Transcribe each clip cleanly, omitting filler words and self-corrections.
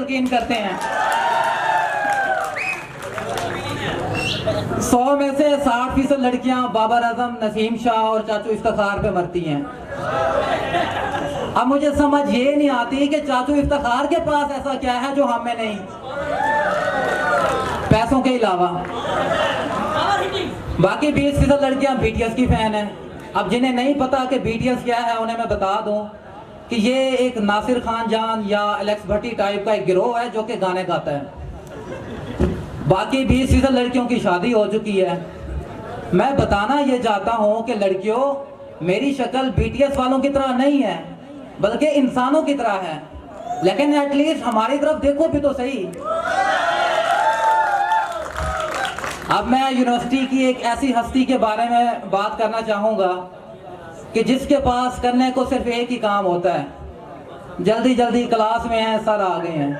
यकीन करते हैं। 100 में से 60% लड़कियां बाबर आजम, नसीम शाह और चाचू इफ्तिखार पे मरती हैं। अब मुझे समझ ये नहीं आती कि चाचू इफ्तिखार के पास ऐसा क्या है जो हमें नहीं, पैसों के अलावा। बाकी 20% लड़कियां BTS की फैन हैं। अब जिन्हें नहीं पता कि BTS क्या है, उन्हें मैं बता दूं कि ये एक नासिर खान जान या एलेक्स भट्टी टाइप का एक गिरोह है जो कि गाने गाता है। बाकी 20% लड़कियों की शादी हो चुकी है। मैं बताना ये चाहता हूँ कि लड़कियों, मेरी शक्ल BTS वालों की तरह नहीं है, बल्कि इंसानों की तरह है। लेकिन एटलीस्ट हमारी तरफ देखो भी तो सही। अब मैं यूनिवर्सिटी की एक ऐसी हस्ती के बारे में बात करना चाहूँगा कि जिसके पास करने को सिर्फ एक ही काम होता है, जल्दी जल्दी क्लास में है, सर आ गए हैं।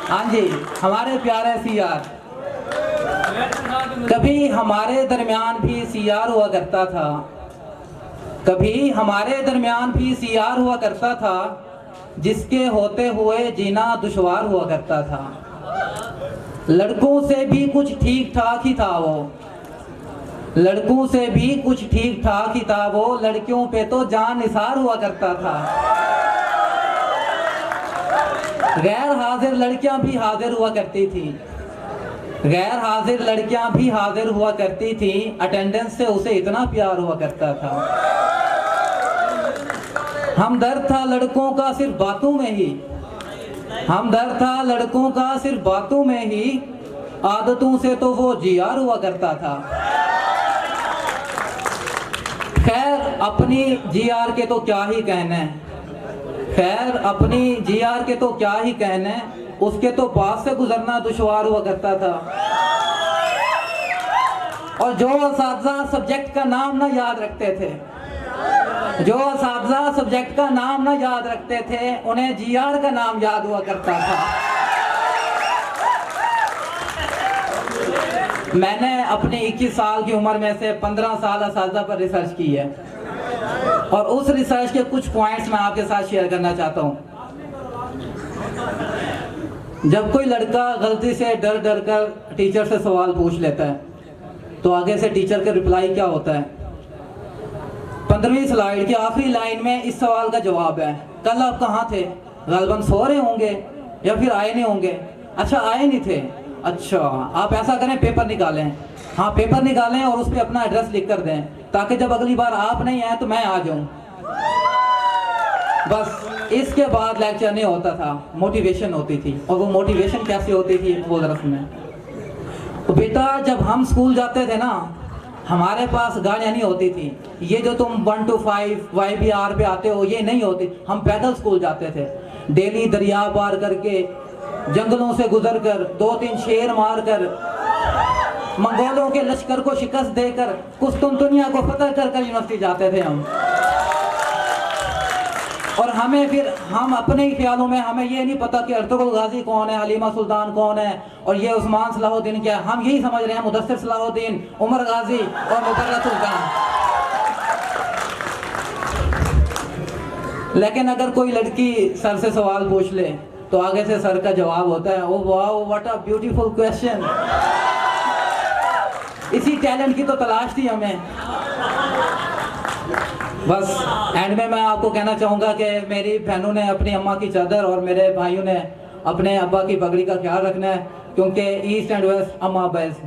हाँ जी, हमारे प्यारे CR। कभी हमारे दरमियान भी CR हुआ करता था, कभी हमारे दरमियान भी CR हुआ करता था, जिसके होते हुए जीना दुश्वार हुआ करता था। लड़कों से भी कुछ ठीक ठाक ही था वो, लड़कों से भी कुछ ठीक ठाक ही था वो, लड़कियों पे तो जान निसार हुआ करता था। गैर हाजिर लड़कियां भी हाजिर हुआ करती थी, गैर हाजिर लड़कियां भी हाजिर हुआ करती थी, अटेंडेंस से उसे इतना प्यार हुआ करता था। हमदर्द था लड़कों का सिर्फ बातों में ही, हमदर्द था लड़कों का सिर्फ बातों में ही, आदतों से तो वो GR हुआ करता था। खैर अपनी GR के तो क्या ही कहने, खैर अपनी GR के तो क्या ही कहने, उसके तो पास से गुजरना दुश्वार हुआ करता था। और जो असातिज़ा सब्जेक्ट का नाम ना याद रखते थे, जो असातिज़ा सब्जेक्ट का नाम ना याद रखते थे, उन्हें GR का नाम याद हुआ करता था। मैंने अपनी 21 साल की उम्र में से 15 साल असातिज़ा पर रिसर्च की है, और उस रिसर्च के कुछ पॉइंट्स मैं आपके साथ शेयर करना चाहता हूँ। जब कोई लड़का गलती से डर डर कर टीचर से सवाल पूछ लेता है, तो आगे से टीचर का रिप्लाई क्या होता है? 15वीं स्लाइड की आखिरी लाइन में इस सवाल का जवाब है, कल आप कहाँ थे? गालिबन सो रहे होंगे या फिर आए नहीं होंगे। अच्छा, आए नहीं थे। अच्छा, आप ऐसा करें, पेपर निकालें। हाँ, पेपर निकालें और उस पर अपना एड्रेस लिख कर दें, ताकि जब अगली बार आप नहीं आए तो मैं आ जाऊं। बस इसके बाद लेक्चर नहीं होता था, मोटिवेशन होती थी। और वो मोटिवेशन कैसे होती थी वो जरा सुने। तो बेटा, जब हम स्कूल जाते थे ना, हमारे पास गाड़ियाँ नहीं होती थी। ये जो तुम 1 to 5 YBR पे आते हो, ये नहीं होती। हम पैदल स्कूल जाते थे, डेली दरिया पार करके, जंगलों से गुजर कर, 2-3 शेर मार कर, मंगोलों के लश्कर को शिकस्त देकर, कुस्तुनतुनिया को फतह कर कर यूनिवर्सिटी जाते थे हम। और हमें फिर, हम अपने ही ख्यालों में, हमें ये नहीं पता कि अर्तुगरुल गाजी कौन है, हलीमा सुल्तान कौन है, और ये उस्मान सलाहुद्दीन क्या है। हम यही समझ रहे हैं मुदस्सिर सलाहुद्दीन, उमर गाजी और मुकर्रर सुल्तान। लेकिन अगर कोई लड़की सर से सवाल पूछ ले, तो आगे से सर का जवाब होता है, oh wow, what a beautiful question. इसी टैलेंट की तो तलाश थी हमें। बस एंड में मैं आपको कहना चाहूँगा कि मेरी बहनों ने अपनी अम्मा की चादर और मेरे भाइयों ने अपने अब्बा की पगड़ी का ख्याल रखना है, क्योंकि ईस्ट एंड वेस्ट अम्मा बेस्ट।